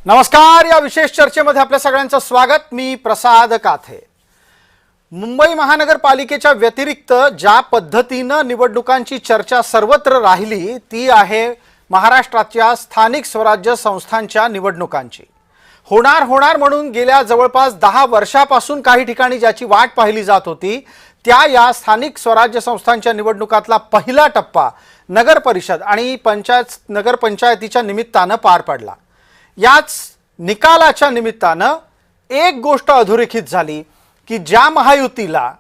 नमस्कार. या विशेष चर्चेमध्ये आपल्या सगळ्यांचं स्वागत. मी प्रसाद काथे. मुंबई महानगरपालिकेच्या व्यतिरिक्त ज्या पद्धतीनं निवडणुकांची चर्चा सर्वत्र राहिली ती आहे महाराष्ट्राच्या स्थानिक स्वराज्य संस्थांच्या निवडणुकांची. होणार म्हणून गेल्या जवळपास 10 वर्षापासून काही ठिकाणी ज्याची वाट पाहिली जात होती त्या या स्थानिक स्वराज्य संस्थांच्या निवडणुकातला पहिला टप्पा नगर परिषद आणि नगर पंचायतीच्या निमित्तानं पार पडला. याच निकालाच्या निमित्तानं एक गोष्ट अधोरेखित झाली की ज्या महायुतीला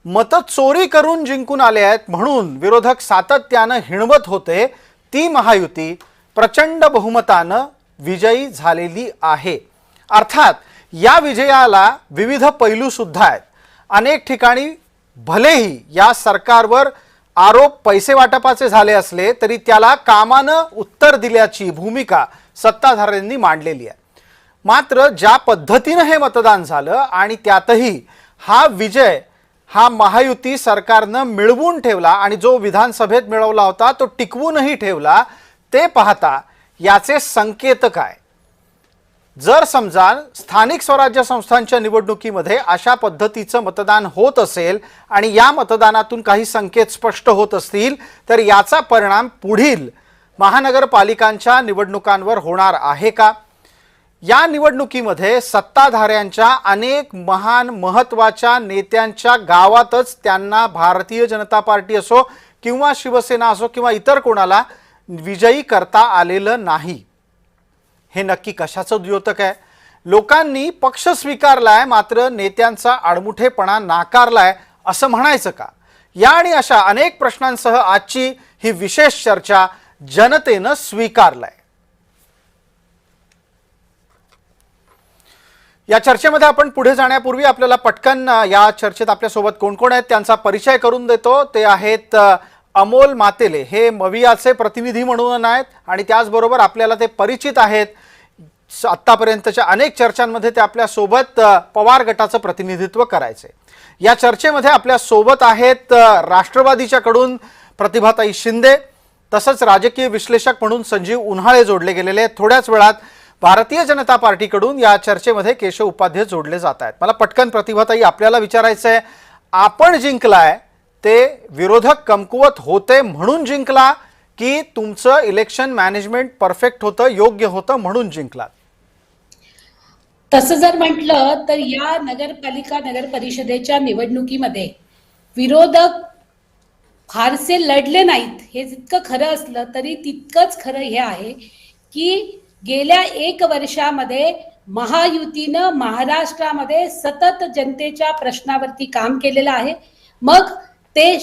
मत चोरी करून जिंकून आले आहेत म्हणून विरोधक सातत्यानं हिणवत होते ती महायुती प्रचंड बहुमतानं विजयी झालेली आहे. अर्थात या विजयाला विविध पैलू सुद्धा आहेत. अनेक ठिकाणी भलेही या सरकारवर आरोप पैसे वाटपाचे झाले असले तरी त्याला कामानं उत्तर दिल्याची भूमिका सत्ताधाऱ्यांनी मांडलेली आहे. मात्र ज्या पद्धतीने हे मतदान झालं आणि त्यातही हा विजय हा महायुती सरकारनं मिळवून ठेवला आणि जो विधानसभेत मिळवला होता तो टिकवूनही ठेवला ते पाहता याचे संकेत काय? जर समजा स्थानिक स्वराज्य संस्थांच्या निवडणुकीमध्ये अशा पद्धतीचं मतदान होत असेल आणि या मतदानातून काही संकेत स्पष्ट होत असतील तर याचा परिणाम पुढील महानगरपालिकांच्या निवडणुकांवर होणार आहे का? या निवडणुकीमध्ये सत्ताधाऱ्यांच्या अनेक महान महत्त्वाच्या नेत्यांच्या गावातच त्यांना भारतीय जनता पार्टी असो किंवा शिवसेना असो किंवा इतर कोणाला विजयी करता आलेलं नाही. हे नक्की कशाचं द्योतक आहे? लोकांनी पक्ष स्वीकारलाय मात्र नेत्यांचा आडमुठेपणा नाकारलाय असं म्हणायचं का? या आणि अशा अनेक प्रश्नांसह आजची ही विशेष चर्चा जनतेनं स्वीकारलाय. या चर्चेमध्ये आपण पुढे जाण्यापूर्वी आपल्याला पटकन या चर्चेत आपल्यासोबत कोण कोण आहेत त्यांचा परिचय करून देतो. ते आहेत अमोल मातेले. हे मवियाचे प्रतिनिधी म्हणून आहेत आणि त्याचबरोबर आपल्याला ते परिचित आहेत. आत्तापर्यंतच्या अनेक चर्चांमध्ये ते आपल्यासोबत पवार गटाचं प्रतिनिधित्व करायचे. या चर्चेमध्ये आपल्यासोबत आहेत राष्ट्रवादीच्याकडून प्रतिभाताई शिंदे तसंच राजकीय विश्लेषक म्हणून संजीव उन्हाळे जोडले गेलेले आहेत. थोड्याच वेळात भारतीय जनता पार्टीकडून या चर्चेमध्ये केशव उपाध्याय जोडले जात आहेत. मला पटकन प्रतिभाताई आपल्याला विचारायचं आहे, आपण जिंकलाय ते विरोधक कमकुवत होते म्हणून जिंकला की तुमचं इलेक्शन मॅनेजमेंट परफेक्ट होतं, योग्य होतं म्हणून जिंकलात? तसं जर म्हटलं तर या नगरपालिका नगर परिषदेच्या निवडणुकीमध्ये विरोधक फारसे लढले नाहीत. हे जितकं खरं असलं तरी तितकंच खरं हे आहे की गेल्या 1 वर्षामध्ये महायुतीनं महाराष्ट्रामध्ये सतत जनतेच्या प्रश्नावरती काम केलेलं आहे. मग ते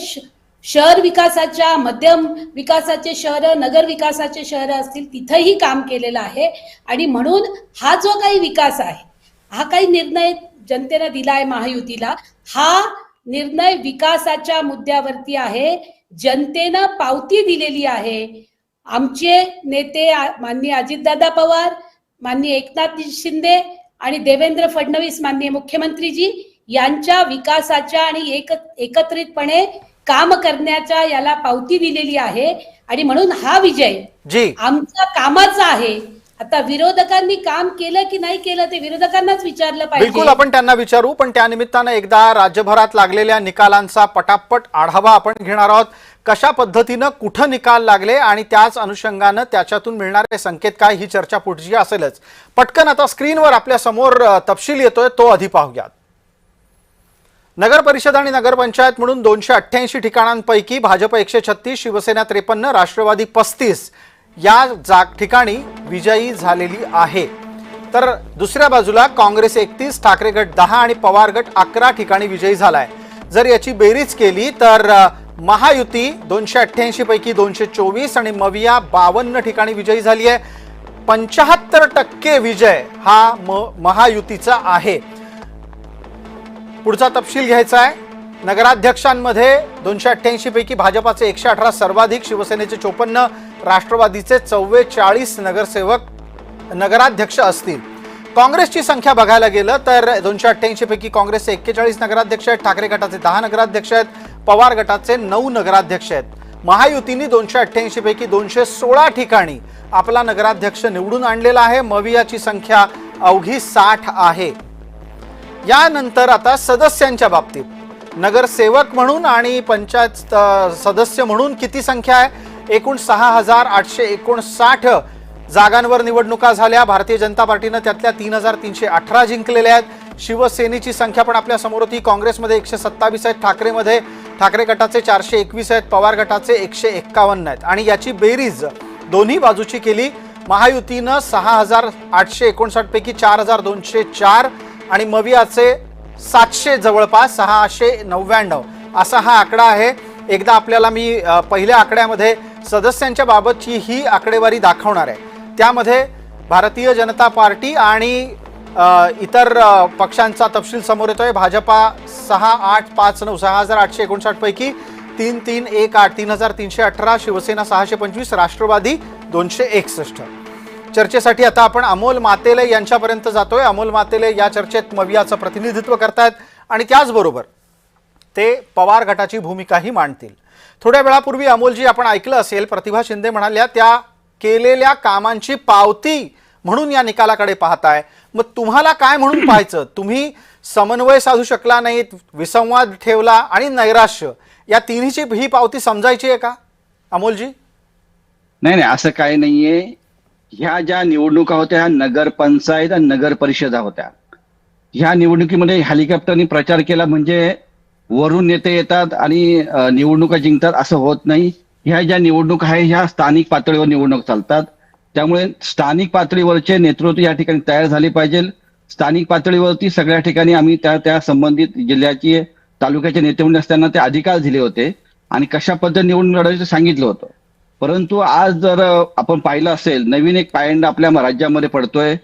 शहर विकासाच्या, मध्यम विकासाचे शहर, नगर विकासाचे शहर असतील तिथंही काम केलेलं आहे. आणि म्हणून हा जो काही विकास आहे, हा काही निर्णय जनतेनं दिलाय महायुतीला, हा निर्णय विकासाच्या मुद्द्यावरती आहे. जनतेनं पावती दिलेली आहे. आमचे नेते माननीय अजितदादा पवार, माननीय एकनाथ शिंदे आणि देवेंद्र फडणवीस माननीय मुख्यमंत्रीजी यांच्या विकासाच्या आणि एकत्रितपणे काम करण्याच्या याला पावती दिलेली आहे. आणि म्हणून हा विजय आमच्या कामाचा आहे. आता विरोधकांनी काम केलं की नाही केलं ते विरोधकांनाच विचारलं पाहिजे. बिलकुल आपण त्यांना विचारू, पण त्यानिमित्तानं एकदा राज्यभरात लागलेल्या निकालांचा पटापट आढावा आपण घेणार आहोत. कशा पद्धतीनं कुठं निकाल लागले आणि त्याच अनुषंगानं त्याच्यातून मिळणारे संकेत काय, ही चर्चा पुढची असेलच. पटकन आता स्क्रीनवर आपल्या समोर तपशील येतोय तो आधी पाहूयात. नगर परिषद आणि नगरपंचायत म्हणून 288 ठिकाणांपैकी भाजप 136, शिवसेना 53, राष्ट्रवादी 35 या ठिकाणी विजयी झालेली आहे. तर दुसऱ्या बाजूला काँग्रेस 31, ठाकरे गट 10 आणि पवार गट 11 ठिकाणी विजयी झालाय. जर याची बेरीज केली तर महायुती 288 पैकी 224 आणि मविया 52 ठिकाणी विजयी झाली आहे. 75% विजय हा महायुतीचा आहे. पुढचा तपशील घ्यायचा आहे. नगराध्यक्षांमध्ये 288 पैकी भाजपाचे 118 सर्वाधिक, शिवसेनेचे 54, राष्ट्रवादीचे 44 नगराध्यक्ष असतील. काँग्रेसची संख्या बघायला गेलं तर 288 पैकी काँग्रेसचे 41 नगराध्यक्ष आहेत, ठाकरे गटाचे 10 नगराध्यक्ष आहेत, पवार गटाचे 9 नगराध्यक्ष आहेत. महायुतीने 288 पैकी 216 ठिकाणी आपला नगराध्यक्ष निवडून आणलेला आहे. मवियाची संख्या अवघी 60 आहे. यानंतर आता सदस्यांच्या बाबतीत नगरसेवक म्हणून आणि पंचायत सदस्य म्हणून किती संख्या आहे? एकूण 6,859 जागांवर निवडणुका झाल्या. भारतीय जनता पार्टीनं त्यातल्या 3,318 जिंकलेल्या आहेत. शिवसेनेची संख्या पण आपल्या समोर होती. काँग्रेसमध्ये 127 आहेत, ठाकरे गटाचे 421 आहेत, पवार गटाचे 151 आहेत. आणि याची बेरीज दोन्ही बाजूची केली. महायुतीनं 6,859 पैकी 4,204 आणि मवियाचे 700 जवळपास 699 असा हा आकडा आहे. एकदा आपल्याला मी पहिल्या आकड्यामध्ये सदस्यांच्या बाबतची ही आकडेवारी दाखवणार आहे. त्यामध्ये भारतीय जनता पार्टी आणि इतर पक्षांचा तपशील समोर येतोय. भाजपा 6,859 6,859 पैकी 3,318 3,318, शिवसेना 625, राष्ट्रवादी 261. चर्चेसाठी आता आपण अमोल मातेले यांच्यापर्यंत जातोय. अमोल मातेले या चर्चेत मवियाचं प्रतिनिधित्व करतायत आणि त्याचबरोबर ते पवार गटाची भूमिकाही मांडतील. थोड्या वेळापूर्वी अमोलजी आपण ऐकलं असेल, प्रतिभा शिंदे म्हणाल्या त्या केलेल्या कामांची पावती म्हणून या निकालाकडे पाहताय. मग तुम्हाला काय म्हणून पाहायचं? तुम्ही समन्वय साधू शकला नाहीत, विसंवाद ठेवला आणि नैराश्य, या तिन्हीची ही पावती समजायची आहे का अमोलजी? नाही, असं काही नाहीये. ह्या ज्या निवडणुका होत्या ह्या नगरपंचायत आणि नगर परिषदा होत्या. ह्या निवडणुकीमध्ये हेलिकॉप्टरनी प्रचार केला म्हणजे वरून नेते येतात आणि निवडणुका जिंकतात असं होत नाही. ह्या ज्या निवडणुका आहे ह्या स्थानिक पातळीवर निवडणूक चालतात. त्यामुळे स्थानिक पातळीवरचे नेतृत्व या ठिकाणी तयार झाले पाहिजे. स्थानिक पातळीवरती सगळ्या ठिकाणी आम्ही त्या संबंधित जिल्ह्याची तालुक्याचे नेते म्हणून असताना ते अधिकार दिले होते आणि कशा पद्धतीने निवडणूक लढवायचं सांगितलं होतं. परंतु आज जर आपण पाहिलं असेल, नवीन एक पायंडा आपल्या राज्यामध्ये पडतोय.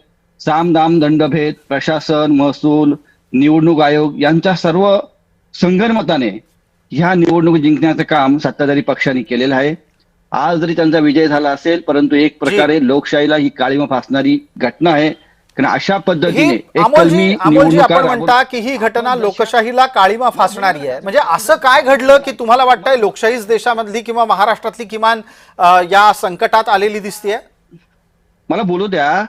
साम दाम दंडभेद, प्रशासन, महसूल, निवडणूक आयोग यांच्या सर्व संगनमताने ह्या निवडणूक जिंकण्याचं काम सत्ताधारी पक्षाने केलेलं आहे. आज जरी त्यांचा विजय झाला असेल, परंतु एक प्रकारे लोकशाहीला ही काळीमा फासणारी घटना आहे. कारण अशा पद्धतीने अमोलजी आपण म्हणता की ही घटना लोकशाहीला काळीमा फासणारी आहे. म्हणजे असं काय घडलं की तुम्हाला वाटतंय लोकशाहीच देशामधली किंवा महाराष्ट्रातली किमान या संकटात आलेली दिसतेय? मला बोलू द्या.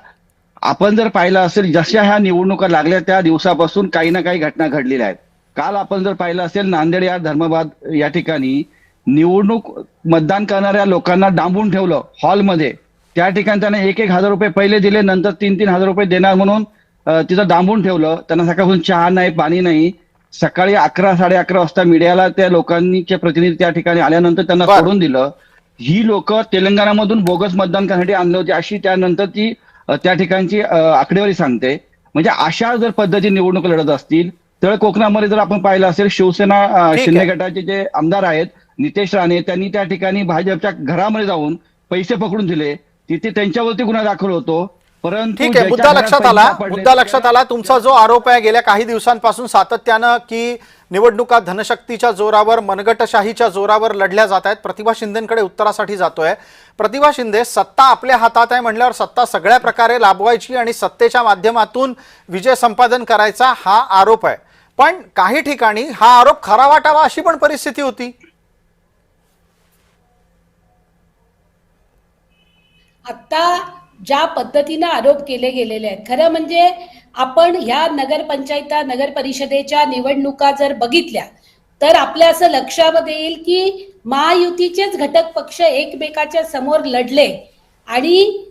आपण जर पाहिलं असेल, जशा ह्या निवडणुका लागल्या त्या दिवसापासून काही ना काही घटना घडलेल्या आहेत. काल आपण जर पाहिलं असेल, नांदेड या धर्माबाद या ठिकाणी निवडणूक मतदान करणाऱ्या लोकांना डांबून ठेवलं हॉलमध्ये. त्या ठिकाणी त्यांना 1,000 रुपये पहिले दिले, नंतर 3,000 रुपये देणार म्हणून तिथं डांबून ठेवलं. त्यांना सकाळपासून चहा नाही, पाणी नाही. सकाळी 11 साडे 11 वाजता मीडियाला त्या लोकांचे प्रतिनिधी त्या ठिकाणी आल्यानंतर त्यांना सोडून दिलं. ही लोक तेलंगणामधून बोगस मतदान करण्यासाठी आणले होते अशी त्यानंतर ती त्या ठिकाणची आकडेवारी सांगते. म्हणजे अशा जर पद्धतीने निवडणूक लढत असतील तर कोकणामध्ये जर आपण पाहिलं असेल, शिवसेना शिंदे गटाचे जे आमदार आहेत नितेश राणे, त्यांनी त्या ठिकाणी भाजपच्या घरामध्ये जाऊन पैसे पकडून दिले. तिथे त्यांच्यावरती गुन्हा दाखल होतो. परंतु ठीक आहे, मुद्दा लक्षात आला. तुमचा जो आरोप आहे गेल्या काही दिवसांपासून सातत्यानं की निवडणुका धनशक्तीच्या जोरावर, मनगटशाहीच्या जोरावर लढल्या जात आहेत. प्रतिभा शिंदेकडे उत्तरासाठी जातोय. प्रतिभा शिंदे, सत्ता आपल्या हातात आहे म्हणल्यावर सत्ता सगळ्या प्रकारे लाभवायची आणि सत्तेच्या माध्यमातून विजय संपादन करायचा हा आरोप आहे. पण काही ठिकाणी हा आरोप खरा वाटावा अशी पण परिस्थिती होती. आता ज्या पद्धतीनं आरोप केले गेलेले आहेत, खरं म्हणजे आपण ह्या नगरपंचायत नगर परिषदेच्या निवडणुका जर बघितल्या तर आपल्या असं लक्षामध्ये येईल की महायुतीचेच घटक पक्ष एकमेकाच्या समोर लढले आणि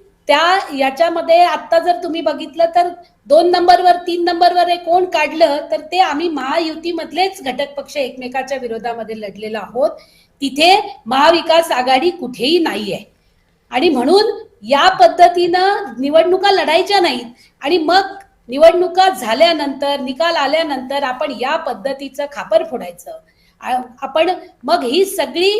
याच्यामध्ये आता जर तुम्ही बघितलं तर 2 नंबरवर 3 नंबरवर कोण काढलं तर ते आम्ही महायुतीमधलेच घटक पक्ष एकमेकाच्या विरोधामध्ये लढलेलो आहोत. तिथे महाविकास आघाडी कुठेही नाहीये आणि म्हणून या पद्धतीनं निवडणुका लढायच्या नाहीत. आणि मग निवडणुका झाल्यानंतर, निकाल आल्यानंतर आपण या पद्धतीचं खापर फोडायचं. आपण मग ही सगळी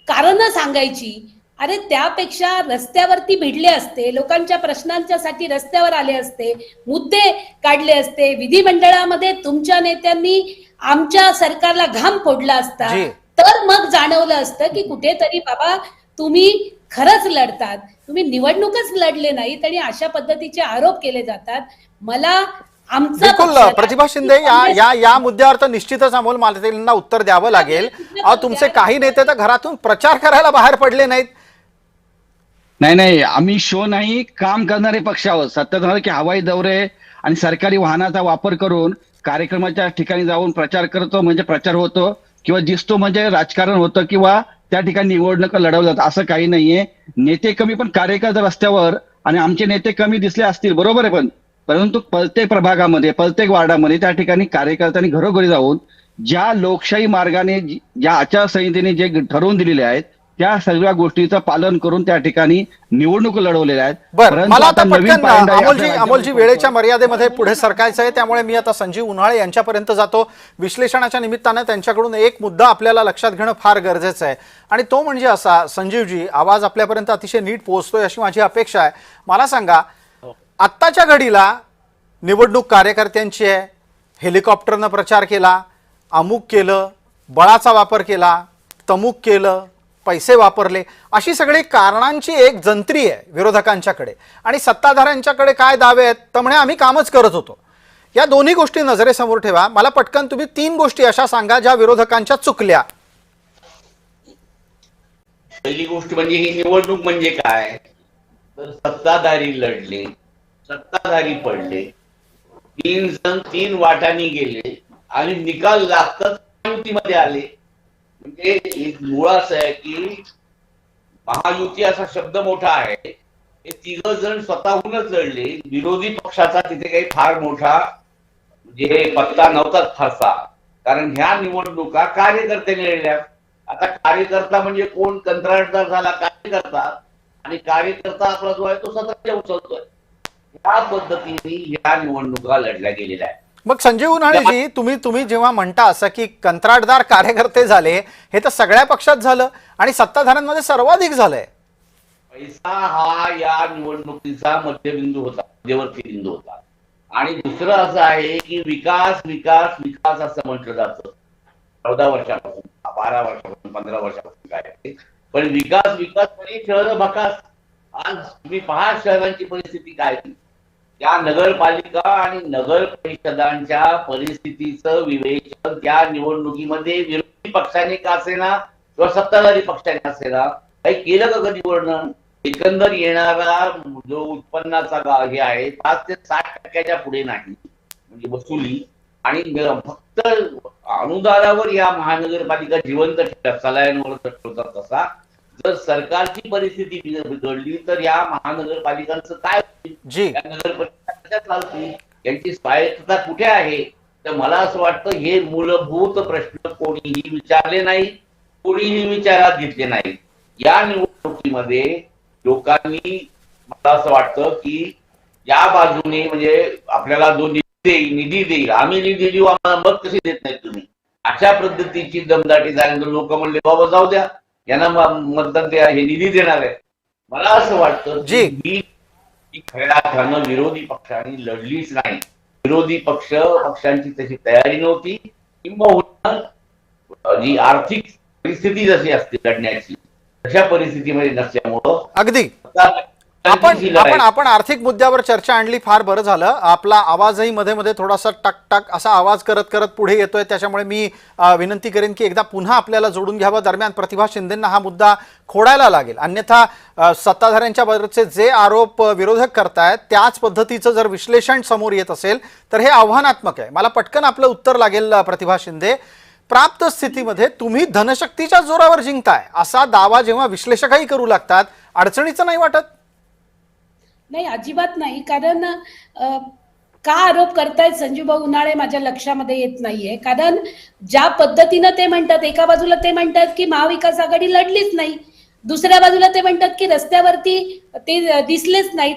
कारणं सांगायची. अरे त्यापेक्षा रस्त्यावरती भिडले असते, लोकांच्या प्रश्नांच्यासाठी रस्त्यावर आले असते, मुद्दे काढले असते, विधिमंडळामध्ये तुमच्या नेत्यांनी आमच्या सरकारला घाम फोडला असता, तर मग जाणवलं असतं की कुठेतरी बाबा तुम्ही खरंच लढतात, तुम्ही निवडणूकच लढले नाहीत आणि अशा पद्धतीचे आरोप केले जातात. मला आमचा बिलकुल पक्ष- प्रतिभा शिंदे, या मुद्द्यावर तर निश्चितच अमोल मालतेंना उत्तर द्यावं लागेल. तुमचे काही नेते तर घरातून प्रचार करायला बाहेर पडले नाहीत. नाही, आम्ही शो नाही, काम करणारे पक्ष आहोत. सत्ताधारी की हवाई दौरे आणि सरकारी वाहनाचा वापर करून कार्यक्रमाच्या ठिकाणी जाऊन प्रचार करतो म्हणजे प्रचार होतो, किंवा दिसतो म्हणजे राजकारण होतं, किंवा त्या ठिकाणी निवडणुका लढवल्या जातात, असं काही नाहीये. नेते कमी पण कार्यकर्ते रस्त्यावर, आणि आमचे नेते कमी दिसले असतील, बरोबर आहे, परंतु प्रत्येक प्रभागामध्ये, प्रत्येक वार्डामध्ये त्या ठिकाणी कार्यकर्त्यांनी घरोघरी जाऊन ज्या लोकशाही मार्गाने, ज्या आचारसंहितेने जे ठरवून दिलेले आहेत त्या सगळ्या गोष्टीचं पालन करून त्या ठिकाणी निवडणूक लढवलेल्या आहेत. बरं, मला आता पटकन पायंडा आहे अमोलजी आपल्या अमोलजी वेळेच्या मर्यादेमध्ये पुढे सरकायचं आहे, त्यामुळे मी आता संजीव उन्हाळे यांच्यापर्यंत जातो. विश्लेषणाच्या निमित्तानं त्यांच्याकडून एक मुद्दा आपल्याला लक्षात घेणं फार गरजेचं आहे, आणि तो म्हणजे असा, संजीवजी, आवाज आपल्यापर्यंत अतिशय नीट पोहोचतोय अशी माझी अपेक्षा आहे. मला सांगा, आत्ताच्या घडीला निवडणूक कार्यकर्त्यांची आहे, हेलिकॉप्टरनं प्रचार केला, अमुक केलं, बळाचा वापर केला, तमुक केलं, पैसे वापरले, अशी सगळी कारणांची एक जंत्री आहे विरोधकांच्याकडे, आणि सत्ताधाऱ्यांच्याकडे काय दावे आहेत तर म्हणे आम्ही कामच करत होतो. या दोन्ही गोष्टी नजरेसमोर ठेवा. मला पटकन तुम्ही 3 गोष्टी अशा सांगा ज्या विरोधकांच्या चुकल्या. पहिली गोष्ट म्हणजे ही निवडणूक म्हणजे काय, तर सत्ताधारी लढले, सत्ताधारी पडले, 3 जण 3 वाटांनी गेले आणि निकाल लागताच महायुतीमध्ये आले. म्हणजे एक मुळ असं आहे की महायुती असा शब्द मोठा आहे, हे 3 जण स्वतःहूनच लढले. विरोधी पक्षाचा तिथे काही फार मोठा म्हणजे पत्ता नव्हताच फारसा, कारण ह्या निवडणुका कार्यकर्त्यांनी लढल्या. आता कार्यकर्ता म्हणजे कोण, कंत्राटदार झाला कार्यकर्ता, आणि कार्यकर्ता आपला जो आहे तो सतत उचलतोय. या पद्धतीने ह्या निवडणुका लढल्या गेलेल्या आहेत. मग संजीव उन्हाळेजी, तुम्ही जेव्हा म्हणता असं की कंत्राटदार कार्यकर्ते झाले, हे तर सगळ्या पक्षात झालं आणि सत्ताधाऱ्यांमध्ये सर्वाधिक झालंय. पैसा हा या निवडणुकीचा मध्यबिंदू होता, मध्यवर्ती बिंदू होता. आणि दुसरं असं आहे की विकास विकास विकास असं म्हटलं जातं 14 वर्षापासून, 12 वर्षापासून, 15 वर्षापासून काय ते, पण विकास विकास म्हणजे शहर भकास. आज तुम्ही पहा शहरांची परिस्थिती काय ती. त्या नगरपालिका आणि नगर परिषदांच्या परिस्थितीचं विवेचन त्या निवडणुकीमध्ये विरोधी पक्षाने का असेना किंवा सत्ताधारी पक्षाने असेना काही केलं का कधी वर्णन. एकंदर येणारा जो उत्पन्नाचा हे आहे 5 ते 60% पुढे नाही म्हणजे वसुली, आणि फक्त अनुदानावर या महानगरपालिका जिवंत ठेवतात, सलायनवर ठेवतात. तसा जर सरकारची परिस्थिती बिघडली तर या महानगरपालिकांचं काय होईल, या नगरपालिका कशा चालतील, यांची स्वायत्तता कुठे आहे. तर मला असं वाटतं हे मूलभूत प्रश्न कोणीही विचारले नाही, कोणीही विचारात घेतले नाही. या निवडणुकीमध्ये लोकांनी, मला असं वाटतं की या बाजूने म्हणजे आपल्याला जो निधी देईल, आम्ही निधी देऊ, आम्हाला मत कशी देत नाही तुम्ही, अशा पद्धतीची दमदाटी झाल्यानंतर लोक म्हणले बाबा जाऊ द्या, यांना मतदान द्या, हे निधी देणार आहे. मला असं वाटतं की खऱ्या अर्थानं विरोधी पक्षांनी लढलीच नाही. विरोधी पक्षांची तशी तयारी नव्हती, किंबहुना जी आर्थिक परिस्थिती जशी असते लढण्याची तशा परिस्थितीमध्ये नसल्यामुळं अगदी आपण आर्थिक मुद्द्यावर चर्चा आणली, फार बरं झालं. आपला आवाजही मध्ये मध्ये थोडासा टक टक असा आवाज करत करत पुढे येतोय, त्याच्यामुळे मी विनंती करेन की एकदा पुन्हा आपल्याला जोडून घ्यावं. दरम्यान प्रतिभा शिंदेंना हा मुद्दा खोडायला लागेल, अन्यथा सत्ताधाऱ्यांच्या बद्दलचे जे आरोप विरोधक करतायत त्याच पद्धतीचं जर विश्लेषण समोर येत असेल तर हे आव्हानात्मक आहे. मला पटकन आपलं उत्तर लागेल. प्रतिभा शिंदे, प्राप्त स्थितीमध्ये तुम्ही धनशक्तीच्या जोरावर जिंकताय असा दावा जेव्हा विश्लेषकही करू लागतात, अडचणीचं नाही वाटत? नाही, अजिबात नाही. कारण का आरोप करतायत संजीवभाऊ उन्हाळे माझ्या लक्षामध्ये येत नाहीये. कारण ज्या पद्धतीनं ते म्हणतात, एका बाजूला ते म्हणतात की महाविकास आघाडी लढलीच नाही, दुसऱ्या बाजूला ते म्हणतात की रस्त्यावरती ते दिसलेच नाहीत.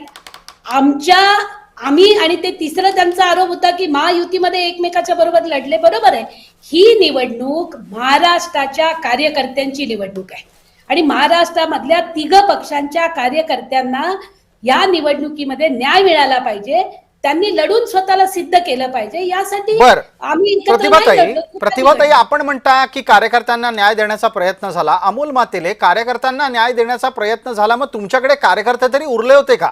आम्ही आणि ते तिसरं त्यांचा आरोप होता की महायुतीमध्ये एकमेकाच्या बरोबर लढले. बरोबर आहे, ही निवडणूक महाराष्ट्राच्या कार्यकर्त्यांची निवडणूक आहे आणि महाराष्ट्रामधल्या 3 पक्षांच्या कार्यकर्त्यांना या निवडणुकीमध्ये न्याय मिळाला पाहिजे. त्यांनी लढून स्वतःला सिद्ध केलं पाहिजे. यासाठी आम्ही प्रतिभाताई, आपण म्हणता की कार्यकर्त्यांना न्याय देण्याचा प्रयत्न झाला. अमोल मातेले, कार्यकर्त्यांना न्याय देण्याचा प्रयत्न झाला, मग तुमच्याकडे कार्यकर्ते तरी उरले होते का?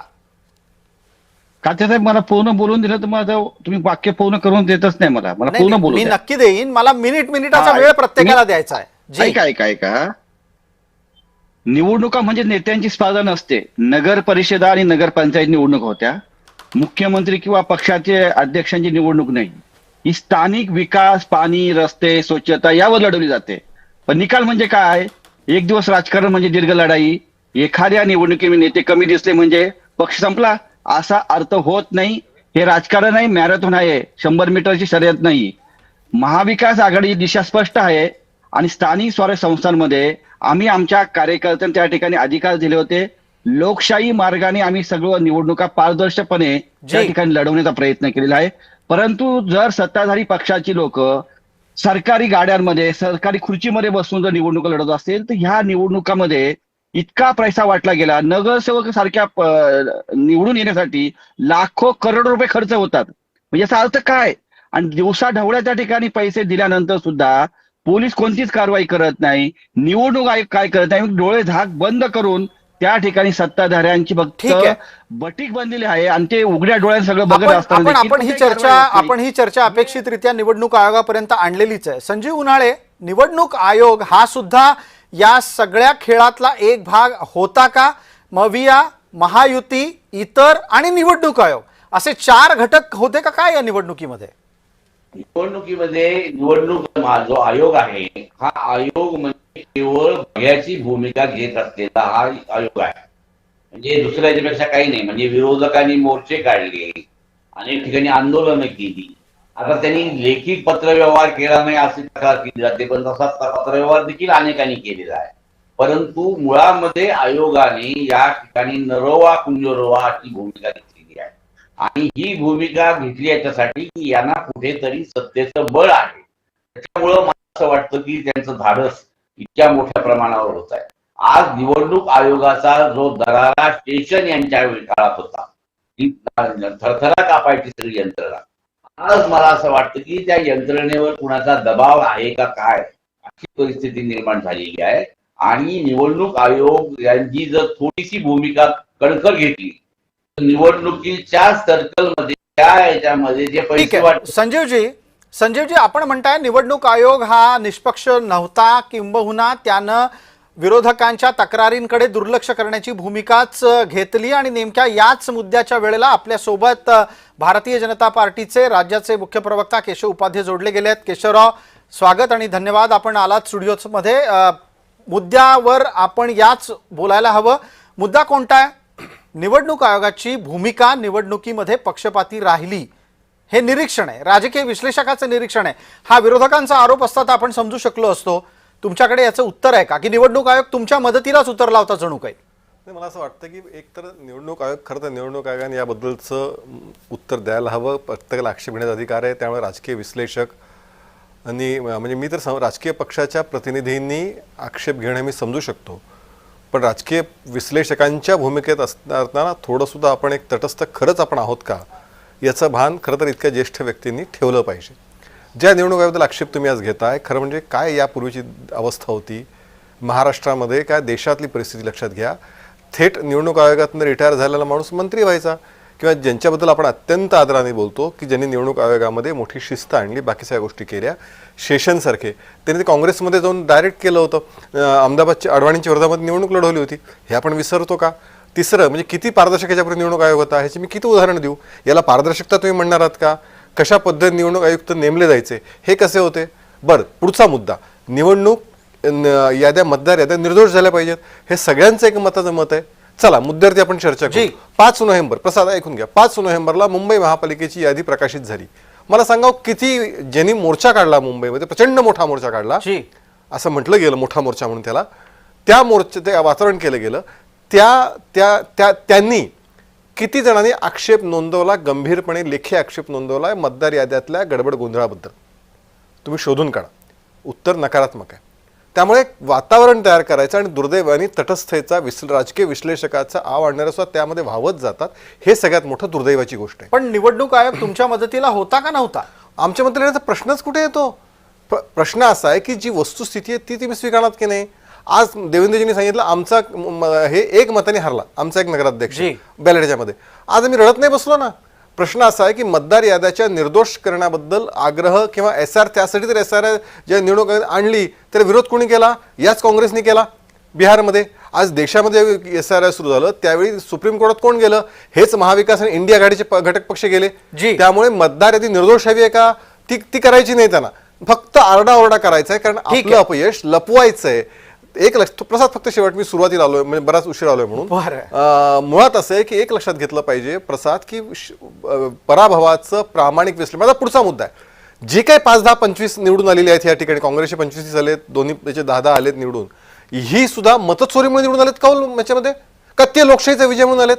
साहेब मला पूर्ण बोलून दिलं तर माझं तुम्ही वाक्य पूर्ण करून देतच नाही मला नाही, पूर्ण नाही, बोलू मी द्या. नक्की देईन. मला मिनिटाचा हा, वेळ प्रत्येकाला मी- द्यायचा आहे. जी. ऐका निवडणुका म्हणजे नेत्यांची स्पर्धा नसते. नगर परिषदा आणि नगरपंचायत निवडणूक होत्या. मुख्यमंत्री किंवा पक्षाचे अध्यक्षांची निवडणूक नाही. ही स्थानिक विकास, पाणी, रस्ते, स्वच्छता यावर लढवली जाते. पण निकाल म्हणजे काय? एक दिवस राजकारण म्हणजे दीर्घ लढाई. एखाद्या निवडणुकीमध्ये नेते कमी दिसले म्हणजे पक्ष संपला असा अर्थ होत नाही. हे राजकारण आहे, मॅरेथॉन आहे, 100 मीटरची शर्यत नाही. महाविकास आघाडी दिशा स्पष्ट आहे आणि स्थानिक स्वराज्य संस्थांमध्ये आम्ही आमच्या कार्यकर्त्यांना त्या ठिकाणी अधिकार दिले होते. लोकशाही मार्गाने आम्ही सगळं निवडणुका पारदर्शकपणे त्या ठिकाणी लढवण्याचा प्रयत्न केलेला आहे. परंतु जर सत्ताधारी पक्षाची लोक सरकारी गाड्यांमध्ये, सरकारी खुर्चीमध्ये बसून जर निवडणुका लढत असतील तर ह्या निवडणुकामध्ये इतका पैसा वाटला गेला. नगरसेवक सारख्या निवडून येण्यासाठी लाखो करोडो रुपये खर्च होतात. म्हणजे याचा अर्थ काय? आणि दिवसा ढवळ्या त्या ठिकाणी पैसे दिल्यानंतर सुद्धा पोलीस कोणतीच कारवाई करत नाही. निवडणूक आयोग काय करत नाही. डोळे झाक बंद करून त्या ठिकाणी सत्ताधाऱ्यांची फक्त ठीक आहे. बटीक बनलेली आहे आणि ते उघड्या डोळ्यात सगळं बघत असताना देखील आपण ही चर्चा अपेक्षितरित्या निवडणूक आयोगापर्यंत आणलेलीच आहे. संजीव उन्हाळे, निवडणूक आयोग हा सुद्धा या सगळ्या खेळातला एक भाग होता का? मविया, महायुती, इतर आणि निवडणूक आयोग असे 4 घटक होते का काय या निवडणुकीमध्ये? निवडणुकीमध्ये निवडणूक जो आयोग आहे हा आयोग म्हणजे केवळ बघ्याची भूमिका घेत असलेला हा आयोग आहे. म्हणजे दुसऱ्या याच्यापेक्षा काही नाही. म्हणजे विरोधकांनी मोर्चे काढले, अनेक ठिकाणी आंदोलनं केली. आता त्यांनी लेखी पत्रव्यवहार केला नाही अशी तक्रार केली जाते, पण तसा पत्रव्यवहार देखील अनेकांनी केलेला आहे. परंतु मुळामध्ये आयोगाने या ठिकाणी नरोवा कुंजरोवा अशी भूमिका घेतलेली आहे आणि ही भूमिका घेतली याच्यासाठी की यांना कुठेतरी सत्तेचं बळ आहे. त्याच्यामुळं मला असं वाटतं की त्यांचं धाडस इतक्या मोठ्या प्रमाणावर होत आहे. आज निवडणूक आयोगाचा जो दरारा स्टेशन यांच्या काळात होता, ती थरथरा कापायची सगळी यंत्रणा, आज मला असं वाटतं की त्या यंत्रणेवर कुणाचा दबाव आहे का काय अशी परिस्थिती निर्माण झालेली आहे. आणि निवडणूक आयोग यांची जर थोडीशी भूमिका कणखर घेतली तर निवडणुकीच्या सर्कलमध्ये त्या याच्यामध्ये जे पैसे वाटत. संजीवजी, आपण म्हणताय निवडणूक आयोग हा निष्पक्ष नव्हता, किंबहुना त्यानं विरोधकांच्या तक्रारींकडे दुर्लक्ष करण्याची भूमिकाच घेतली आणि नेमक्या याच मुद्द्याच्या वेळेला आपल्यासोबत भारतीय जनता पार्टीचे राज्याचे मुख्य प्रवक्ता केशव उपाध्ये जोडले गेले आहेत. केशवराव, स्वागत आणि धन्यवाद. आपण आलात स्टुडिओमध्ये. मुद्द्यावर आपण याच बोलायला हवं. मुद्दा कोणता आहे? निवडणूक आयोगाची भूमिका निवडणुकीमध्ये पक्षपाती राहिली हे निरीक्षण आहे, राजकीय विश्लेषकाचं निरीक्षण आहे. हा विरोधकांचा आरोप असता तर आपण समजू शकलो असतो. तुमच्याकडे याचं उत्तर आहे का, की निवडणूक आयोग तुमच्या मदतीलाच उतरला होता जणू काही? मला असं वाटतं की एकतर निवडणूक आयोग, खरं तर निवडणूक आयोगाने याबद्दलचं उत्तर द्यायला हवं. प्रत्येकाला आक्षेप घेण्याचा अधिकार आहे. त्यामुळे राजकीय विश्लेषक आणि म्हणजे मी तर राजकीय पक्षाच्या प्रतिनिधींनी आक्षेप घेणं मी समजू शकतो, पण राजकीय विश्लेषकांच्या भूमिकेत असताना थोडंसुद्धा आपण एक तटस्थ खरंच आपण आहोत का याचं भान खरं तर इतक्या ज्येष्ठ व्यक्तींनी ठेवलं पाहिजे. ज्या निवडणूक आयोगाबद्दल आक्षेप तुम्ही आज घेताय, खरं म्हणजे काय यापूर्वीची अवस्था होती महाराष्ट्रामध्ये, काय देशातली परिस्थिती लक्षात घ्या. थेट निवडणूक आयोगातून रिटायर झालेला माणूस मंत्री व्हायचा, किंवा ज्यांच्याबद्दल आपण अत्यंत आदराने बोलतो की ज्यांनी निवडणूक आयोगामध्ये मोठी शिस्त आणली, बाकी सगळ्या गोष्टी केल्या, शेषनसारखे त्यांनी ते काँग्रेसमध्ये जाऊन डायरेक्ट केलं होतं. अहमदाबादच्या अडवाणींच्या विरोधामध्ये निवडणूक लढवली होती, हे आपण विसरतो का? तिसरं म्हणजे किती पारदर्शक याच्यापूर्वी निवडणूक आयोग होता, ह्याची मी किती उदाहरणं देऊ. याला पारदर्शकता तुम्ही म्हणणार आहात का? कशा पद्धतीने निवडणूक आयुक्त नेमले जायचे, हे कसे होते? बरं, पुढचा मुद्दा, निवडणूक याद्या, मतदार याद्या निर्दोष झाल्या पाहिजेत, हे सगळ्यांचं एक मताचं मत आहे. चला मुद्द्यावरती आपण चर्चा करू. 5 नोव्हेंबर, प्रसाद ऐकून घ्या, 5 नोव्हेंबरला मुंबई महापालिकेची यादी प्रकाशित झाली. मला सांगा किती ज्यांनी मोर्चा काढला मुंबईमध्ये, प्रचंड मोठा मोर्चा काढला, असं म्हटलं गेलं मोठा मोर्चा म्हणून त्याला, त्या मोर्चा ते वातावरण केलं गेलं, त्यांनी किती जणांनी आक्षेप नोंदवला, गंभीरपणे लेखी आक्षेप नोंदवला मतदार याद्यातल्या गडबड गोंधळाबद्दल? तुम्ही शोधून काढा. उत्तर नकारात्मक आहे. त्यामुळे वातावरण तयार करायचं आणि दुर्दैवाने तटस्थतेचा राजकीय विश्लेषकाचा आव आणणारे सुद्धा त्यामध्ये वाहवत जातात, हे सगळ्यात मोठं दुर्दैवाची गोष्ट आहे. पण निवडणूक आयोग तुमच्या मदतीला होता का नव्हता? आमच्या मदतीला प्रश्नच कुठे येतो? प्रश्न असा आहे की जी वस्तुस्थिती आहे ती तुम्ही स्वीकारणार की नाही. आज देवेंद्रजींनी सांगितलं आमचा हे एक मताने हरला, आमचा एक नगराध्यक्ष जी. बॅलेटच्या मध्ये. आज आम्ही रडत नाही बसलो ना. प्रश्न असा आहे की मतदार याद्याच्या निर्दोष करण्याबद्दल आग्रह किंवा SR, त्यासाठी तर SR ज्या निवडणूक आणली तर विरोध कोणी केला? याच काँग्रेसने केला बिहारमध्ये. आज देशामध्ये SR सुरू झालं त्यावेळी सुप्रीम कोर्टात कोण गेलं? हेच महाविकास आणि इंडिया आघाडीचे घटक पक्ष गेले. जी. त्यामुळे मतदार यादी निर्दोष हवी आहे का? ती करायची नाही. त्यांना फक्त आरडाओरडा करायचा आहे, कारण आपलं अपयश लपवायचं आहे. एक लक्ष प्रसाद, फक्त शेवट, मी सुरुवातीला आलोय म्हणजे बराच उशीर आलोय म्हणून. मुळात असं आहे की एक लक्षात घेतलं पाहिजे प्रसाद, की पराभवाचं प्रामाणिक विश्लेषण. माझा पुढचा मुद्दा आहे, जे काही 5, 10, 25 निवडून आलेले आहेत या ठिकाणी, काँग्रेसचे 25 आलेत, दोन्ही त्याचे 10 आलेत निवडून, ही सुद्धा मतचोरीमुळे निवडून आलेत का याच्यामध्ये? का ते लोकशाहीचा विजय म्हणून आलेत?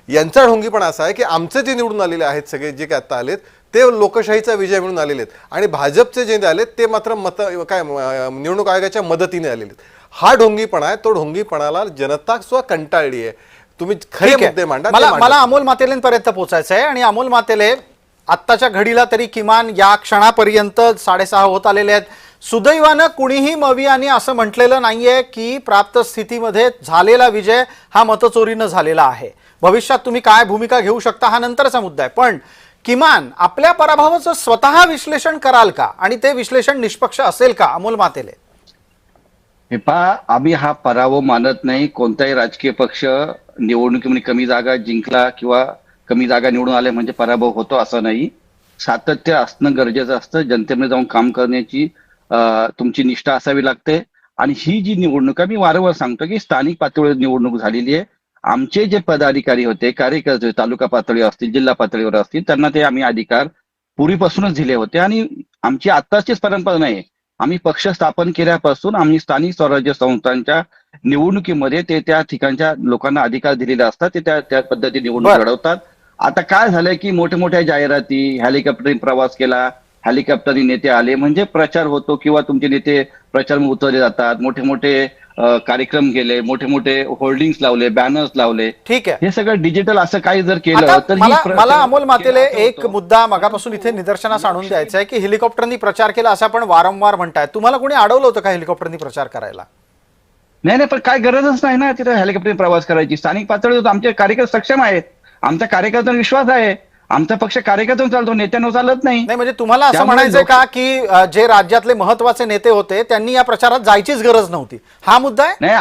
यांचा ढोंगीपणा असा आहे की आमचे जे निवडून आलेले आहेत सगळे जे काही आता आलेत ते लोकशाहीचा विजय म्हणून आलेले आहेत, आणि भाजपचे जे आलेत ते मात्र निवडणूक आयोगाच्या मदतीने आलेले आहेत. हा ढोंगीपणा आहे. तो ढोंगीपणाला जनता सुद्धा कंटाळली आहे. तुम्ही खरे मुद्दे मांडा. मला अमोल मातेलेंपर्यंत पोहोचायचं आहे, आणि अमोल मातेले आत्ताच्या घडीला तरी किमान या क्षणापर्यंत 6:30 होत आलेले आहेत. सुदैवानं कुणीही मवियाने असं म्हटलेलं नाहीये की प्राप्त स्थितीमध्ये झालेला विजय हा मतचोरीनं झालेला आहे. भविष्यात तुम्ही काय भूमिका घेऊ शकता हा नंतरचा मुद्दा आहे, पण किमान आपल्या पराभवाचं स्वतः विश्लेषण कराल का, आणि ते विश्लेषण निष्पक्ष असेल का? अमोल मातेले. हे पहा, आम्ही हा पराभव मानत नाही. कोणताही राजकीय पक्ष निवडणुकीमध्ये कमी जागा जिंकला किंवा कमी जागा निवडून आले म्हणजे पराभव होतो असं नाही. सातत्य असणं गरजेचं असतं. जनतेमध्ये जाऊन काम करण्याची तुमची निष्ठा असावी लागते. आणि ही जी निवडणूक आहे, मी वारंवार सांगतो की स्थानिक पातळीवर निवडणूक झालेली आहे. आमचे जे पदाधिकारी होते, कार्यकर्ते, तालुका पातळीवर असतील, जिल्हा पातळीवर असतील, त्यांना ते आम्ही अधिकार पूर्वीपासूनच दिले होते. आणि आमची आत्ताचीच परंपरा नाही. आम्ही पक्ष स्थापन केल्यापासून आम्ही स्थानिक स्वराज्य संस्थांच्या निवडणुकीमध्ये ते त्या ठिकाणच्या लोकांना अधिकार दिलेले असतात. ते त्या पद्धतीने निवडणूक लढवतात. आता काय झालंय की मोठ्या मोठ्या जाहिराती, हेलिकॉप्टरने प्रवास केला, हेलिकॉप्टरने नेते आले म्हणजे प्रचार होतो, किंवा तुमचे नेते प्रचार उतरले जातात, मोठे मोठे कार्यक्रम केले, मोठे मोठे होर्डिंग्स लावले, बॅनर्स लावले. ठीक आहे, हे सगळं डिजिटल असं काही जर केलं आता तर मला अमोल मातेले एक मुद्दा मगापासून इथे निदर्शनास आणून द्यायचा आहे की हेलिकॉप्टरनी प्रचार केला असं आपण वारंवार म्हणताय. तुम्हाला कोणी अडवलं होतं का हेलिकॉप्टरनी प्रचार करायला? नाही, पण काय गरजच नाही ना तिथे हेलिकॉप्टरने प्रवास करायची. स्थानिक पातळीवर आमचे कार्यकर्ते सक्षम आहेत, आमचा कार्यकर्त्यांवर विश्वास आहे, आमचा पक्ष कार्यकर्त्यांवर चालतो, नेत्यांवर चालत नाही. म्हणजे तुम्हाला असं म्हणायचंय का की जे राज्यातले महत्वाचे नेते होते त्यांनी या प्रचारात जायचीच गरज नव्हती, हा मुद्दा आहे? नाही,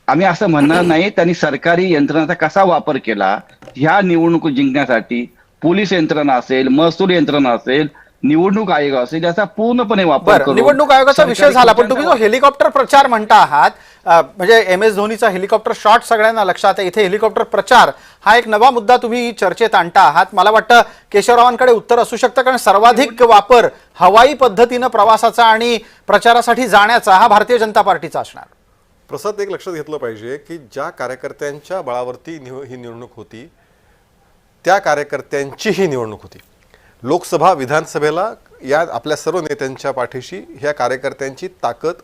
आम्ही असं म्हणणार नाही. त्यांनी सरकारी यंत्रणाचा कसा वापर केला ह्या निवडणूक जिंकण्यासाठी, पोलीस यंत्रणा असेल, महसूल यंत्रणा असेल, निवडणूक आयोग असेल, याचा पूर्णपणे वापर करून. निवडणूक आयोगाचा विषय झाला, पण तुम्ही जो हेलिकॉप्टर प्रचार म्हणता आहात, म्हणजे MS धोनीचा हेलिकॉप्टर शॉट सगळ्यांना लक्षात आहे, इथे हेलिकॉप्टर प्रचार हा एक नवा मुद्दा तुम्ही चर्चेत आणता आहात. मला वाटतं केशवरावांकडे उत्तर असू शकतं, कारण सर्वाधिक वापर हवाई पद्धतीनं प्रवासाचा आणि प्रचारासाठी जाण्याचा हा भारतीय जनता पार्टीचा असणार. प्रसाद, एक लक्षात घेतलं पाहिजे की ज्या कार्यकर्त्यांच्या बळावरती ही निवडणूक होती त्या कार्यकर्त्यांची ही निवडणूक होती. लोकसभा, विधानसभेला या आपल्या सर्व नेत्यांच्या पाठीशी ह्या कार्यकर्त्यांची ताकद,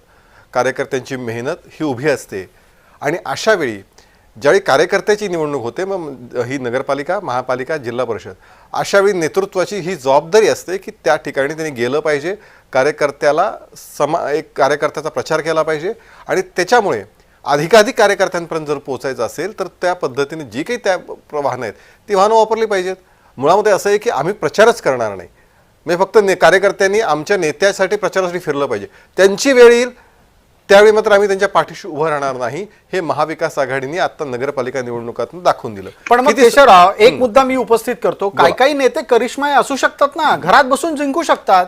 कार्यकर्त्यांची मेहनत ही उभी असते. आणि अशा वेळी ज्यावेळी कार्यकर्त्याची निवडणूक होते, मग ही नगरपालिका, महापालिका, जिल्हा परिषद, अशा वेळी नेतृत्वाची ही जबाबदारी असते की त्या ठिकाणी त्यांनी गेलं पाहिजे, कार्यकर्त्याला एक कार्यकर्त्याचा प्रचार केला पाहिजे, आणि त्याच्यामुळे अधिकाधिक कार्यकर्त्यांपर्यंत जर पोहोचायचं असेल तर त्या पद्धतीने जी काही त्या वाहनं आहेत ती वाहनं वापरली पाहिजेत. मुळामध्ये असं आहे की आम्ही प्रचारच करणार नाही, म्हणजे फक्त कार्यकर्त्यांनी आमच्या नेत्यासाठी प्रचारासाठी फिरलं पाहिजे. त्यांची वेळ येईल त्यावेळी मात्र आम्ही त्यांच्या पाठीशी उभं राहणार नाही. हे महाविकास आघाडीने आता नगरपालिका निवडणुकातून दाखवून दिलं. पण मग केशवराव, एक मुद्दा मी उपस्थित करतो, काही नेते करिश्माई असू शकतात ना, घरात बसून जिंकू शकतात.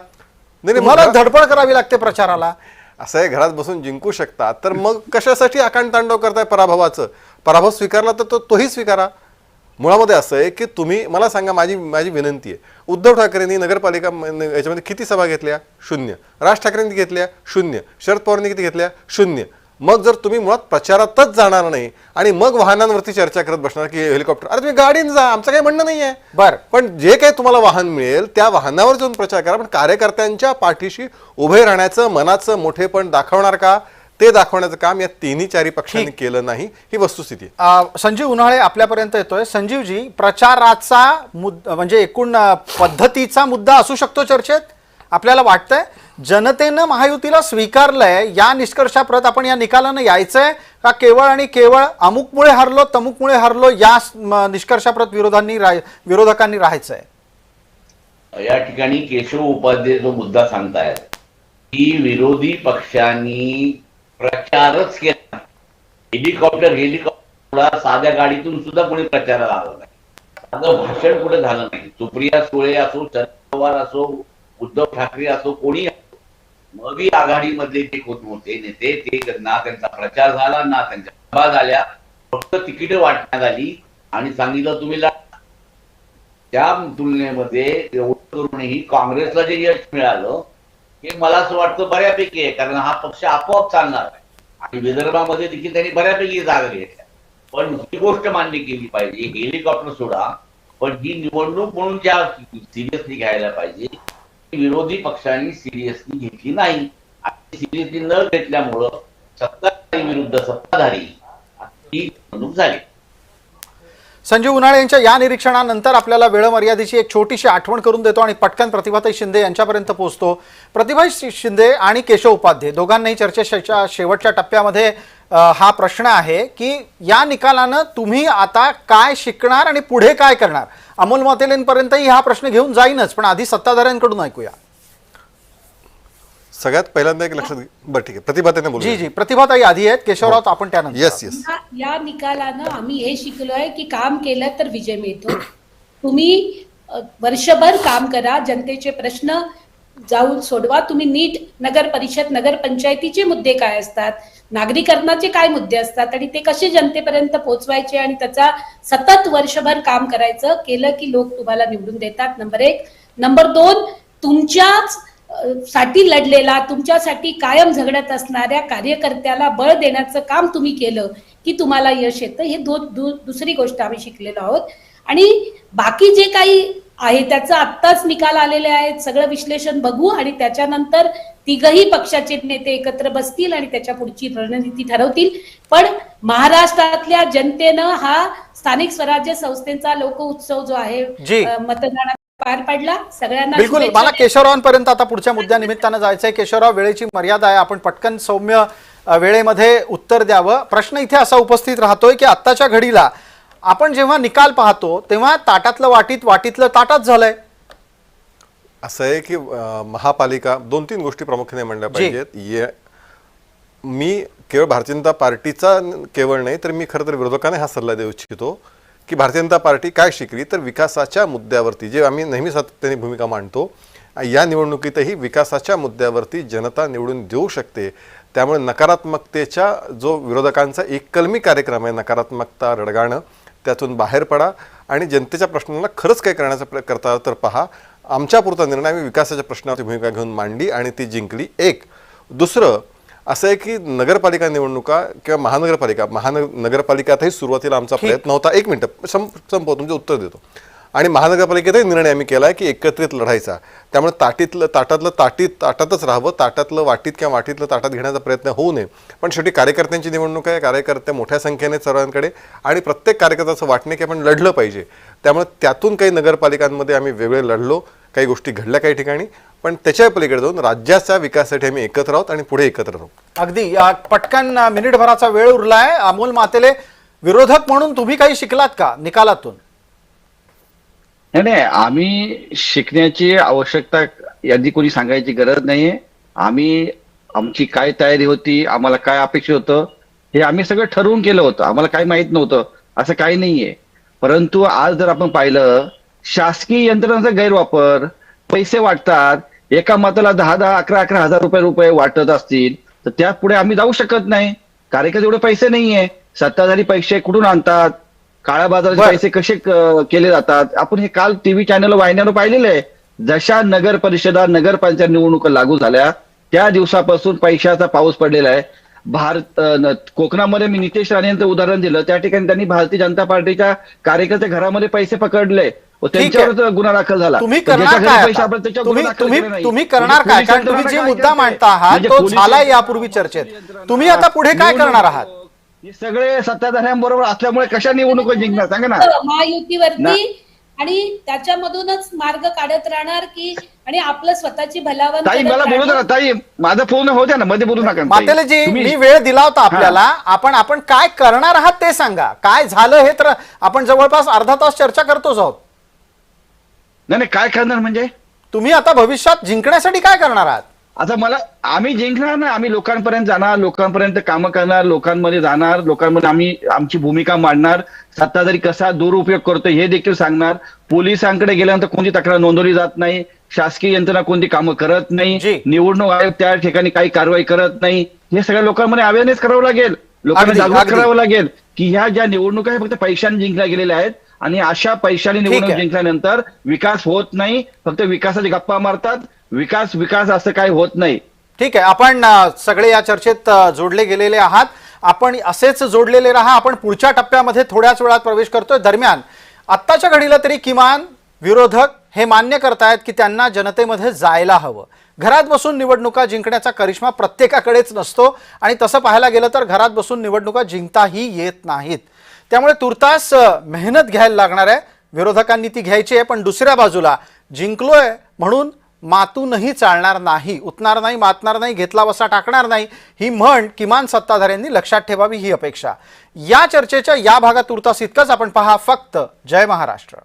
मला धडपड करावी लागते प्रचाराला. असं आहे, घरात बसून जिंकू शकतात तर मग कशासाठी आकांड तांडव करताय पराभवाचं? पराभव स्वीकारला तर तोही स्वीकारा. मुळामध्ये असं आहे की तुम्ही मला सांगा, माझी विनंती आहे, उद्धव ठाकरेंनी नगरपालिका याच्यामध्ये किती सभा घेतल्या? 0. राज ठाकरेंनी घेतल्या? 0. शरद पवारांनी किती घेतल्या? 0. मग जर तुम्ही मुळात प्रचारातच जाणार नाही आणि मग वाहनांवरती चर्चा करत बसणार की हेलिकॉप्टर, अरे तुम्ही गाडीने जा, आमचं काही म्हणणं नाही आहे. बरं, पण जे काही तुम्हाला वाहन मिळेल त्या वाहनावर जाऊन प्रचार करा, पण कार्यकर्त्यांच्या पाठीशी उभे राहण्याचं मनाचं मोठेपण दाखवणार का, ते दाखवण्याचं काम या 3-4 पक्षांनी केलं नाही, ही वस्तुस्थिती. संजीव उन्हाळे आपल्यापर्यंत येतोय. संजीवजी, प्रचाराचा म्हणजे एकूण पद्धतीचा मुद्दा असू शकतो चर्चेत, आपल्याला वाटतंय? जनतेनं महायुतीला स्वीकारलंय या निष्कर्षाप्रत आपण या निकालानं यायचंय का केवळ आणि केवळ अमुकमुळे हरलो तमुकमुळे हरलो या निष्कर्षाप्रत विरोधकांनी राहायचंय? या ठिकाणी केशव उपाध्ये जो मुद्दा सांगतायत की विरोधी पक्षांनी प्रचारच केला, हेलिकॉप्टर साध्या गाडीतून सुद्धा कोणी प्रचाराला आलं नाही, साधं भाषण कुठे झालं नाही. सुप्रिया सुळे असो, शरद पवार असो, उद्धव ठाकरे असो, कोणी असो, मवी आघाडीमधले जे कोण होते नेते ते ना त्यांचा प्रचार झाला ना त्यांच्या सभा झाल्या, फक्त तिकीट वाटण्यात आली आणि सांगितलं तुम्ही त्या तुलनेमध्ये एवढं करूनही काँग्रेसला जे यश मिळालं हे मला असं वाटतं बऱ्यापैकी आहे, कारण हा पक्ष आपोआप चालणार आहे आणि विदर्भामध्ये देखील त्यांनी बऱ्यापैकी जागा घेतल्या. पण ही गोष्ट मान्य केली पाहिजे, हेलिकॉप्टर सोडा, पण ही निवडणूक म्हणून ज्या सिरियसली घ्यायला पाहिजे विरोधी पक्षांनी सिरियसली घेतली नाही आणि सिरियसली न घेतल्यामुळं सत्ताधारी विरुद्ध सत्ताधारी ही निवडणूक झाली. संजीव उन्हाळे यांच्या या निरीक्षणानंतर आपल्याला वेळमर्यादेची एक छोटीशी आठवण करून देतो आणि पटकन प्रतिभाताई शिंदे यांच्यापर्यंत पोहोचतो. प्रतिभाताई शिंदे आणि केशव उपाध्ये दोघांनाही चर्चेच्या शेवटच्या टप्प्यामध्ये हा प्रश्न आहे की या निकालानं तुम्ही आता काय शिकणार आणि पुढे काय करणार? अमोल मातेलेंपर्यंतही हा प्रश्न घेऊन जाईनच, पण आधी सत्ताधाऱ्यांकडून ऐकूया. सगळ्यात पहिल्यांदा एक लक्षात बरं ठीक आहे, प्रतिभाताईने बोलू. जी प्रतिभाताई आधी आहेत, केशवराव आपण त्यानंतर. Yes yes. या निकालानं आम्ही हे शिकलोय की काम केलं तर विजय मिळतो. तुम्ही वर्षभर काम करा, जनतेचे प्रश्न जाऊन सोडवा. तुम्ही नीट नगर परिषद नगर पंचायतीचे मुद्दे काय असतात, नागरीकरणाचे काय मुद्दे असतात आणि ते कसे जनतेपर्यंत पोहोचवायचे आणि त्याचा सतत वर्षभर काम करायचं केलं की लोक तुम्हाला निवडून देतात. नंबर 1. नंबर 2, तुमच्याच साठी लढलेला, तुमच्यासाठी कायम झगडत असणाऱ्या कार्यकर्त्याला बळ देण्याचं काम तुम्ही केलं की तुम्हाला यश येतं. हे दुसरी गोष्ट आम्ही शिकलेलो आहोत. आणि बाकी जे काही आहे त्याचा आत्ताच निकाल आलेले आहेत, सगळं विश्लेषण बघू आणि त्याच्यानंतर तिघही पक्षाचे नेते एकत्र बसतील आणि त्याच्या पुढची रणनीती ठरवतील. पण महाराष्ट्रातल्या जनतेनं हा स्थानिक स्वराज्य संस्थेचा लोक उत्सव जो आहे मतदानात पार पडला. सगळ्यांना बिलकुल. मला केशवरावांपर्यंत आता पुढच्या मुद्द्यानिमित्तानं जायचंय. केशवराव, वेळेची मर्यादा आहे, आपण पटकन सौम्य वेळेमध्ये उत्तर द्यावं. प्रश्न इथे असा उपस्थित राहतोय की आत्ताच्या घडीला आपण जेव्हा निकाल पाहतो तेव्हा ताटातलं वाटीत, वाटीतलं ताटात झालंय. असं आहे की महापालिका 2-3 गोष्टी प्रामुख्याने म्हणल्या पाहिजेत. मी केवळ भारतीय जनता पार्टीचा केवळ नाही तर मी खरं तर विरोधकांना हा सल्ला देऊ इच्छितो की भारतीय जनता पार्टी काय शिकली तर विकासाच्या मुद्द्यावरती जे आम्ही नेहमी सातत्याने भूमिका मांडतो, या निवडणुकीतही विकासाच्या मुद्द्यावरती जनता निवडून देऊ शकते. त्यामुळे नकारात्मकतेच्या जो विरोधकांचा एक कलमी कार्यक्रम आहे, नकारात्मकता रडगाणं, त्यातून बाहेर पडा आणि जनतेच्या प्रश्नांना खरंच काय करण्याचा करता तर पहा. आमच्या पुरता निर्णय आम्ही विकासाच्या प्रश्नावरती भूमिका घेऊन मांडली आणि ती जिंकली. एक. दुसरं असं आहे की नगरपालिका निवडणुका किंवा महानगरपालिकातही सुरुवातीला आमचा प्रयत्न होता. 1 मिनिट संपव, तुमचं उत्तर देतो. आणि महानगरपालिकेतही निर्णय आम्ही केला आहे की एकत्रित लढायचा. त्यामुळे ताटातलं ताटातच राहावं, ताटातलं वाटीत किंवा वाटीतलं ताटात घेण्याचा प्रयत्न होऊ नये. पण शेवटी कार्यकर्त्यांची निवडणूक आहे, कार्यकर्ते मोठ्या संख्येने सर्वांकडे आणि प्रत्येक कार्यकर्त्याचं वाटणे की आपण लढलं पाहिजे. त्यामुळे त्यातून काही नगरपालिकांमध्ये आम्ही वेगळे लढलो, काही गोष्टी घडल्या काही ठिकाणी, पण त्याच्या पलीकडे जाऊन राज्याच्या विकासासाठी आम्ही एकत्र आहोत आणि पुढे एकत्र राहू. अगदी पटकन मिनिटभराचा वेळ उरलाय. अमोल मातेले, विरोधक म्हणून तुम्ही काही शिकलात का निकालातून? नाही, आम्ही शिकण्याची आवश्यकता यादी कोणी सांगायची गरज नाहीये. आमची काय तयारी होती, आम्हाला काय अपेक्षित होतं हे आम्ही सगळं ठरवून केलं होतं. आम्हाला काही माहित नव्हतं असं काही नाहीये. परंतु आज जर आपण पाहिलं शासकीय यंत्रणांचा गैरवापर, पैसे वाटतात, एका मताला 10-10, 11-11 हजार रुपये वाटत असतील तर त्या पुढे आम्ही जाऊ शकत नाही. कार्यकर्ते एवढे पैसे नाहीये. सत्ताधारी पैसे कुठून आणतात, काळ्या बाजाराचे पैसे कसे केले जातात, आपण हे काल टीव्ही चॅनल वाहिन्यावर पाहिलेलं आहे. जशा नगर परिषदा नगरपंचायत निवडणुका लागू झाल्या त्या दिवसापासून पैशाचा पाऊस पडलेला आहे. कोकणामध्ये मी नितेश राणे यांचं उदाहरण दिलं, त्या ठिकाणी त्यांनी भारतीय जनता पार्टीच्या कार्यकर्ते घरामध्ये पैसे पकडले, त्यांच्यावर गुन्हा दाखल झाला. तुम्ही करणार काय? तुम्ही करणार काय? कारण तुम्ही जे मुद्दा मांडता आहात तो झालाय यापूर्वी चर्चेत. तुम्ही आता पुढे काय करणार आहात? हे सगळे सत्ताधाऱ्यांबरोबर असल्यामुळे कशा निवडणुका जिंकणार सांगा ना. महायुतीवरती आणि त्याच्यामधूनच मार्ग काढत राहणार की आणि आपलं स्वतःची भलावण ताई करत मला बोलू राहणार? द्या ताई, माझं पूर्ण होऊ द्या ना, मध्ये बोलू नका ताई. मातेलेजी, तुम्ही- मी वेळ दिला होता आपल्याला. आपण काय करणार आहात ते सांगा. काय झालं हे तर आपण जवळपास अर्धा तास चर्चा करतोच आहोत. नाही नाही, काय करणार म्हणजे? तुम्ही आता भविष्यात जिंकण्यासाठी काय करणार आहात? आता आम्ही जिंकणार ना, आम्ही लोकांपर्यंत जाणार, लोकांपर्यंत कामं करणार, लोकांमध्ये जाणार, लोकांमध्ये आम्ही आमची भूमिका मांडणार, सत्ताधारी कसा दुरुपयोग करतो हे देखील सांगणार. पोलिसांकडे गेल्यानंतर कोणती तक्रार नोंदवली जात नाही, शासकीय यंत्रणा कोणती कामं करत जी. नाही, निवडणूक आयोग त्या ठिकाणी काही कारवाई करत नाही, हे सगळ्या लोकांमध्ये अवेअरनेस करावं लागेल, लोकांना अगदी, जागृत अगदी. करावं लागेल की ह्या ज्या निवडणुका आहे फक्त पैशाने जिंकल्या गेलेल्या आहेत आणि अशा पैशाने निवडणूक आहे. जिंकल्यानंतर विकास होत नाही, फक्त विकासाची गप्पा मारतात. विकास असं काही होत नाही. ठीक आहे, आपण सगळे या चर्चेत जोडले गेलेले आहात. आपण असेच जोडलेले राहा. आपण पुढच्या टप्प्यामध्ये थोड्याच वेळात प्रवेश करतोय. दरम्यान आत्ताच्या घडीला तरी किमान विरोधक हे मान्य करतायत की त्यांना जनतेमध्ये जायला हवं. घरात बसून निवडणुका जिंकण्याचा करिश्मा प्रत्येकाकडेच नसतो आणि तसं पाहायला गेलं तर घरात बसून निवडणुका जिंकताही येत नाहीत. त्यामुळे तुर्तास मेहनत घ्यायला लागणार आहे. विरोधकांनी ती घ्यायची आहे, पण दुसऱ्या बाजूला जिंकलोय म्हणून मातूनही चालणार नाही, उतणार नाही, मातणार नाही, घेतला बसा टाकणार नाही, ही म्हण किमान सत्ताधाऱ्यांनी लक्षात ठेवावी ही अपेक्षा. या चर्चेच्या या भागात तुर्तास इतकंच. आपण पहा फक्त जय महाराष्ट्र.